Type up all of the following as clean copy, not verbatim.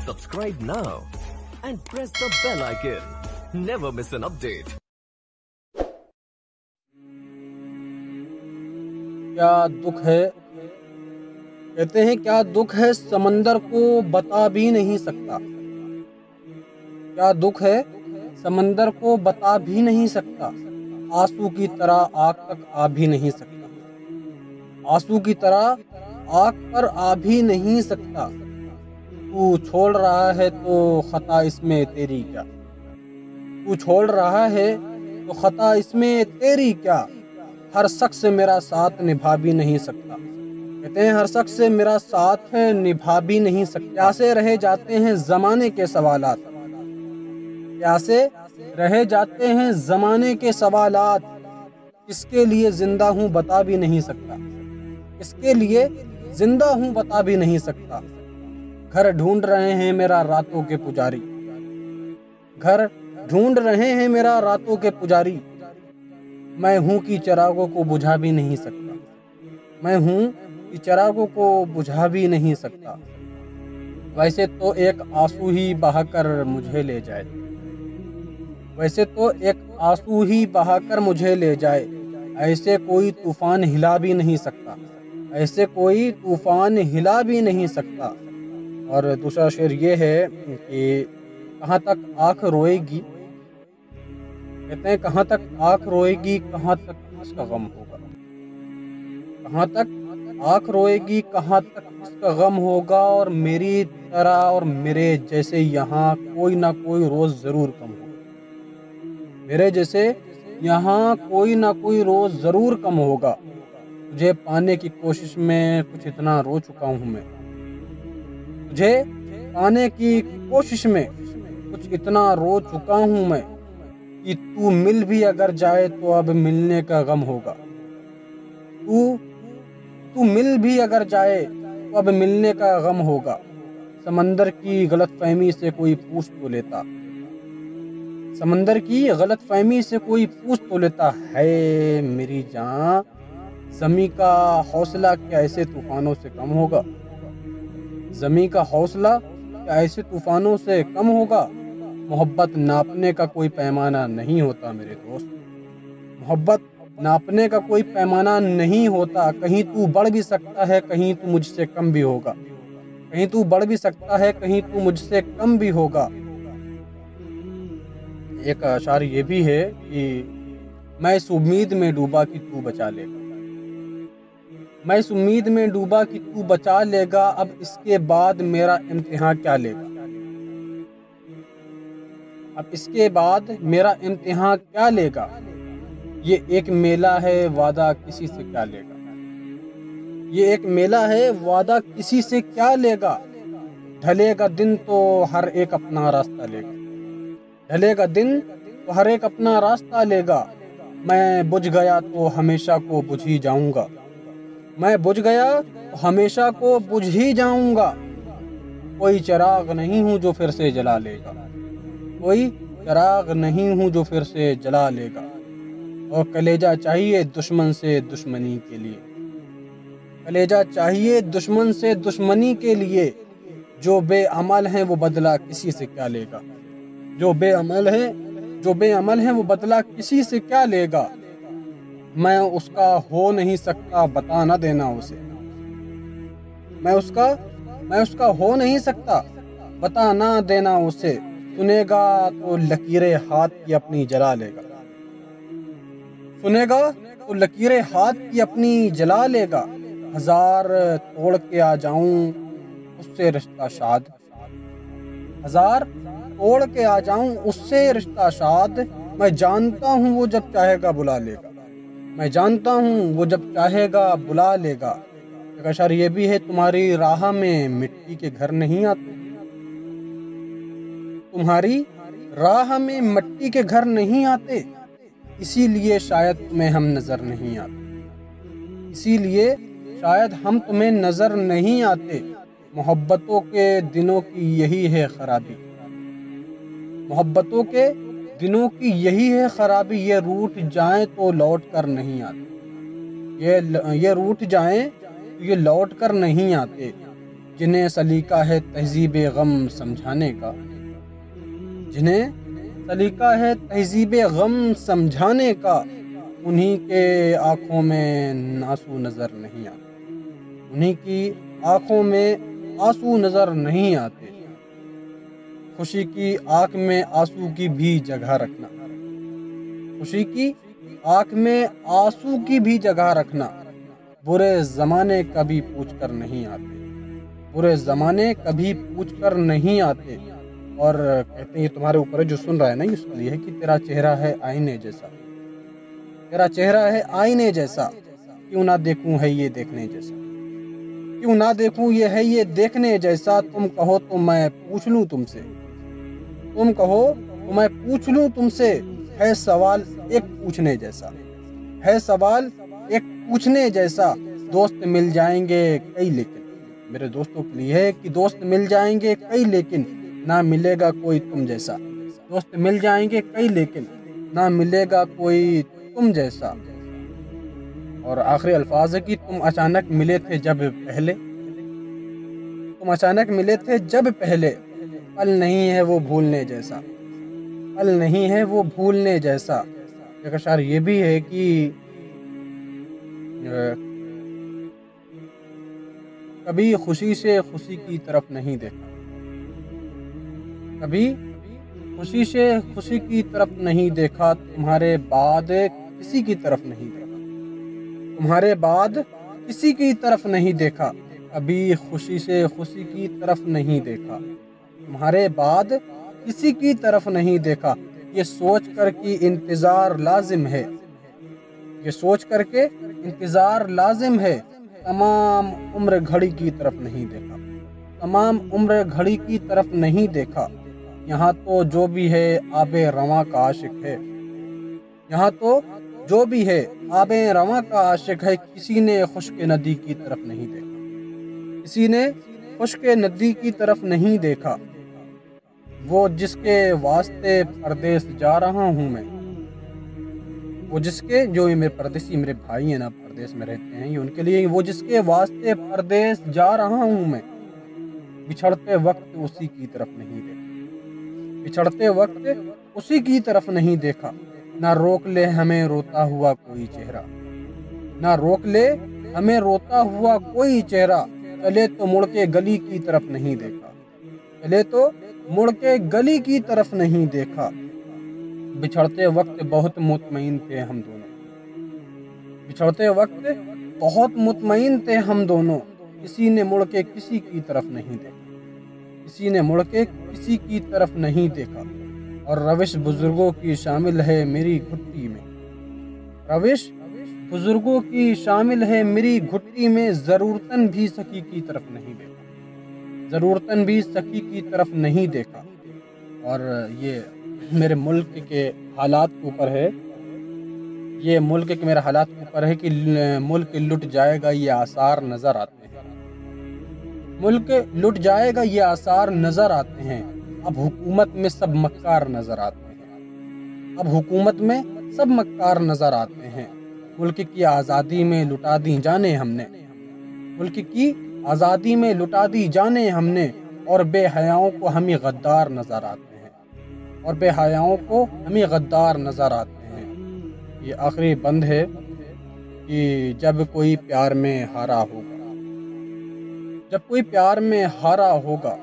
Subscribe now and press the bell icon. Never miss an update. کیا دکھ ہے، کہتے ہیں کیا دکھ ہے سمندر کو بتا بھی نہیں سکتا۔ کیا دکھ ہے سمندر کو بتا بھی نہیں سکتا، آنسو کی طرح آگ تک آ بھی نہیں سکتا، آنسو کی طرح آگ پر آ بھی نہیں سکتا۔ تو چھوڑ رہا ہے تو خطا اس میں تیری کیا، تو چھوڑ رہا ہے تو خطا اس میں تیری کیا، ہر شخص میرا ساتھ نبھا بھی نہیں سکتا۔ کہتے ہیں ہر شخص میرا ساتھ نبھا بھی نہیں سکتا۔ پیاسے رہ جاتے ہیں زمانے کے سوالات، پیاسے رہ جاتے ہیں زمانے کے سوالات، کس کے لیے زندہ ہوں بتا بھی نہیں سکتا، کس کے لیے زندہ ہوں بتا بھی نہیں سکتا۔ گھر ڈھونڈ رہے ہیں میرا راتوں کے پجاری، گھر ڈھونڈ رہے ہیں میرا راتوں کے پجاری، میں ہوں کہ چراغوں کو بجھا بھی نہیں سکتا، میں ہوں کہ چراغوں کو بجھا بھی نہیں سکتا۔ ویسے تو ایک آنسو ہی بہا کر مجھے لے جائے، ویسے تو ایک آنسو ہی بہا کر مجھے لے جائے، ایسے کوئی طوفان ہلا بھی نہیں سکتا، ایسے کوئی طوفان ہلا بھی نہیں سکتا۔ اور دوسرا شعر یہ ہے کہ کہاں تک آنکھ روئے گی، کہتے ہیں کہاں تک آنکھ روئے گی، کہاں تک اس کا غم ہوگا، کہاں تک آنکھ روئے گی، کہاں تک اس کا غم ہوگا، اور میری طرح اور میرے جیسے یہاں کوئی نہ کوئی روز ضرور کم ہوگا، میرے جیسے یہاں کوئی نہ کوئی روز ضرور کم ہوگا۔ تجھے پانے کی کوشش میں کچھ اتنا رو چکا ہوں میں، تجھے پانے کی کوشش میں کچھ اتنا رو چکا ہوں میں، کہ تو مل بھی اگر جائے تو اب ملنے کا غم ہوگا، تو مل بھی اگر جائے تو اب ملنے کا غم ہوگا۔ سمندر کی غلط فہمی سے کوئی پوچھ تو لیتا، سمندر کی غلط فہمی سے کوئی پوچھ تو لیتا، ہے میری جان زمیں کا حوصلہ کیا ایسے طوفانوں سے کم ہوگا، زمیں کا حوصلہ کیا ایسے طوفانوں سے کم ہوگا۔ محبت ناپنے کا کوئی پیمانہ نہیں ہوتا میرے دوست، محبت ناپنے کا کوئی پیمانہ نہیں ہوتا، کہیں تو بڑھ بھی سکتا ہے، کہیں تو مجھ سے کم بھی ہوگا، کہیں تو بڑھ بھی سکتا ہے، کہیں تو مجھ سے کم بھی ہوگا۔ ایک اشعار یہ بھی ہے کہ میں اس امید میں ڈوبا کہ تو بچا لے گا، میں اس امید میں ڈوبا کہ تو بچا لے گا، اب اس کے بعد میرا امتحان کیا لے گا، اب اس کے بعد میرا امتحان کیا لے گا، یہ ایک میلہ ہے وعدہ کسی سے کیا لے گا، یہ ایک میلہ ہے وعدہ کسی سے کیا لے گا، ڈھلے گا دن تو ہر ایک اپنا راستہ لے گا، ڈھلے گا دن تو ہر ایک اپنا راستہ لے گا، میں بجھ گیا تو ہمیشہ کو بجھ ہی جاؤں گا، میں بجھ گیا تو ہمیشہ کو بجھ ہی جاؤں گا، کوئی چراغ نہیں ہوں جو پھر سے جلا لے گا، کوئی چراغ نہیں ہوں جو پھر سے جلا لے گا، اور کلیجہ چاہیے دشمن سے دشمنی کے لیے، کلیجہ چاہیے دشمن سے دشمنی کے لیے، جو بے عمل ہیں وہ بدلہ کسی سے کیا لے گا، جو بے عمل ہیں، جو بے عمل ہیں وہ بدلہ کسی سے کیا لے گا، میں اس کا ہو نہیں سکتا بتا نہ دینا اسے، میں اس کا ہو نہیں سکتا بتا نہ دینا اسے، سنے گا تو لکیریں ہاتھ کی اپنی جلا لے گا، سنے گا تو لکیریں ہاتھ کی اپنی جلا لے گا، ہزار توڑ کے آ جاؤں اس سے رشتہ شاد، ہزار توڑ کے آ جاؤں اس سے رشتہ شاد، میں جانتا ہوں وہ جب چاہے گا بلا لے گا، میں جانتا ہوں وہ جب چاہے گا بلا لے گا۔ ایک اشعار یہ بھی ہے، تمہاری راہ میں مٹی کے گھر نہیں آتے، تمہاری راہ میں مٹی کے گھر نہیں آتے، اسی لیے شاید تمہیں ہم نظر نہیں آتے، اسی لیے شاید ہم تمہیں نظر نہیں آتے، محبتوں کے دنوں کی یہی ہے خرابی، محبتوں کے دنوں کی یہی ہے خرابی، یہ روٹھ جائیں تو لوٹ کر نہیں آتے، یہ روٹھ جائیں تو یہ لوٹ کر نہیں آتے، جنہیں سلیقہ ہے تہذیب غم سمجھانے کا، جنہیں سلیقہ ہے تہذیب غم سمجھانے کا، انہی کے آنکھوں میں آنسو نظر نہیں آتے، انہی کی آنکھوں میں آنسو نظر نہیں آتے۔ خوشی کی آنکھ میں آنسو کی بھی جگہ رکھنا، خوشی کی آنکھ میں آنسو کی بھی جگہ رکھنا، برے زمانے کبھی پوچھ کر نہیں آتے، برے زمانے کبھی پوچھ کر نہیں آتے۔ اور کہتے ہیں یہ تمہارے اوپر ہے، جو سن رہا ہے نا، اس کے لیے ہے کہ تیرا چہرہ ہے آئینے جیسا، تیرا چہرہ ہے آئینے جیسا، کیوں نہ دیکھوں ہے یہ دیکھنے جیسا، کیوں نہ دیکھوں یہ ہے یہ دیکھنے جیسا، تم کہو تو میں پوچھ لوں تم سے، تم کہو تو میں پوچھ لوں تم سے، ہے سوال ایک پوچھنے جیسا، ہے سوال ایک پوچھنے جیسا، دوست مل جائیں گے کئی لیکن، میرے دوستوں کے لیے ہے کہ دوست مل جائیں گے کئی لیکن نہ ملے گا کوئی تم جیسا، دوست مل جائیں گے کئی لیکن نہ ملے گا کوئی تم جیسا۔ اور آخری الفاظ ہے کہ تم اچانک ملے تھے جب پہلے، تم اچانک ملے تھے جب پہلے، پل نہیں ہے وہ بھولنے جیسا، پل نہیں ہے وہ بھولنے جیسا۔ ایک اشعار یہ بھی ہے کہ کبھی خوشی سے خوشی کی طرف نہیں دیکھا، کبھی خوشی سے خوشی کی طرف نہیں دیکھا، تمہارے بعد کسی کی طرف نہیں دیکھا، تمہارے بعد کسی کی طرف نہیں دیکھا، کبھی خوشی سے خوشی کی طرف نہیں دیکھا، تمہارے بعد کسی کی طرف نہیں دیکھا، یہ سوچ کر کہ انتظار لازم ہے، یہ سوچ کر کے انتظار لازم ہے، تمام عمر گھڑی کی طرف نہیں دیکھا، تمام عمر گھڑی کی طرف نہیں دیکھا، یہاں تو جو بھی ہے آب رواں کا عاشق ہے، یہاں تو جو بھی ہے آب رواں کا عاشق ہے، کسی نے خشک ندی کی طرف نہیں دیکھا، کسی نے خشک ندی کی طرف نہیں دیکھا، وہ جس کے واسطے پردیس جا رہا ہوں میں، وہ جس کے جو یہ میرے پردیسی میرے بھائی ہیں نا پردیس میں رہتے ہیں، یہ ان کے لیے وہ جس کے واسطے پردیس جا رہا ہوں میں، بچھڑتے وقت اسی کی طرف نہیں دیکھا، بچھڑتے وقت اسی کی طرف نہیں دیکھا، نہ روک لے ہمیں روتا ہوا کوئی چہرہ، نہ روک لے ہمیں روتا ہوا کوئی چہرہ، چلے تو مڑ کے گلی کی طرف نہیں دیکھا، چلے تو مڑ کے گلی کی طرف نہیں دیکھا، بچھڑتے وقت بہت مطمئن تھے ہم دونوں، بچھڑتے وقت بہت مطمئن تھے ہم دونوں، کسی نے مڑ کے کسی کی طرف نہیں دیکھا، کسی نے مڑ کے کسی کی طرف نہیں دیکھا، اور روش بزرگوں کی شامل ہے میری گھٹی میں، روش بزرگوں کی شامل ہے میری گھٹی میں، ضرورتاً بھی سکی کی طرف نہیں دیکھا، ضرورتاً بھی سکی کی طرف نہیں دیکھا۔ اور یہ میرے ملک کے حالات کے اوپر ہے، یہ ملک کے میرے حالات کے اوپر ہے کہ ملک لٹ جائے گا یہ آثار نظر آتے ہیں، ملک لٹ جائے گا یہ آثار نظر آتے ہیں، اب حکومت میں سب مکار نظر آتے ہیں، اب حکومت میں سب مکار نظر آتے ہیں، ملک کی آزادی میں لٹا دی جانیں ہم نے، ملک کی آزادی میں لٹا دی جانیں ہم نے، اور بے حیاؤں کو ہمیں غدار نظر آتے ہیں، اور بے حیاؤں کو ہمیں غدار نظر آتے ہیں۔ یہ آخری بند ہے کہ جب کوئی پیار میں ہارا ہوگا، جب کوئی پیار میں ہارا ہوگا،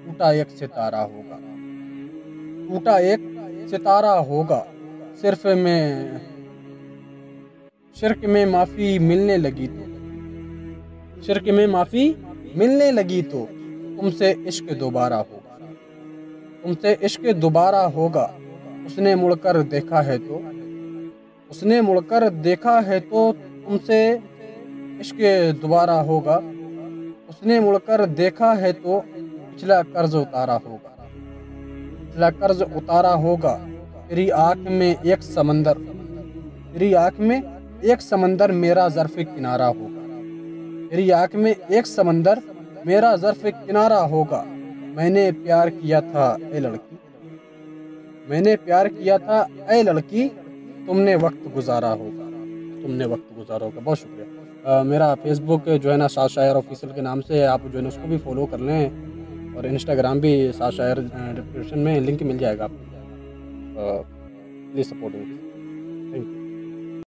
ٹوٹا ایک ستارہ ہوگا، ٹوٹا ایک ستارہ ہوگا، شرک میں معافی ملنے لگی تو، شرک میں معافی ملنے لگی تو، تم سے عشق دوبارہ ہوگا، تم سے عشق دوبارہ ہوگا، اس نے مڑ کر دیکھا ہے تو، اس نے مڑ کر دیکھا ہے تو، تم سے عشق دوبارہ ہوگا، اس نے مڑ کر دیکھا ہے تو، پچھلا قرض اتارا ہوگا، پچھلا قرض اتارا ہوگا، تیری آنکھ میں ایک سمندر، تیری آنکھ میں ایک سمندر میرا ظرف کنارہ ہوگا، تیری آنکھ میں ایک سمندر میرا ظرف کنارہ ہوگا، میں نے پیار کیا تھا اے لڑکی، میں نے پیار کیا تھا اے لڑکی، تم نے وقت گزارا ہوگا، تم نے وقت گزارا ہوگا۔ بہت شکریہ۔ میرا فیس بک جو ہے نا سعد شاعر آفیشیل کے نام سے ہے، آپ جو ہے نا اس کو بھی فالو کر لیں، اور انسٹاگرام بھی سعد شاعر، ڈسکرپشن میں لنک مل جائے گا آپ کو، پلیز سپورٹ می.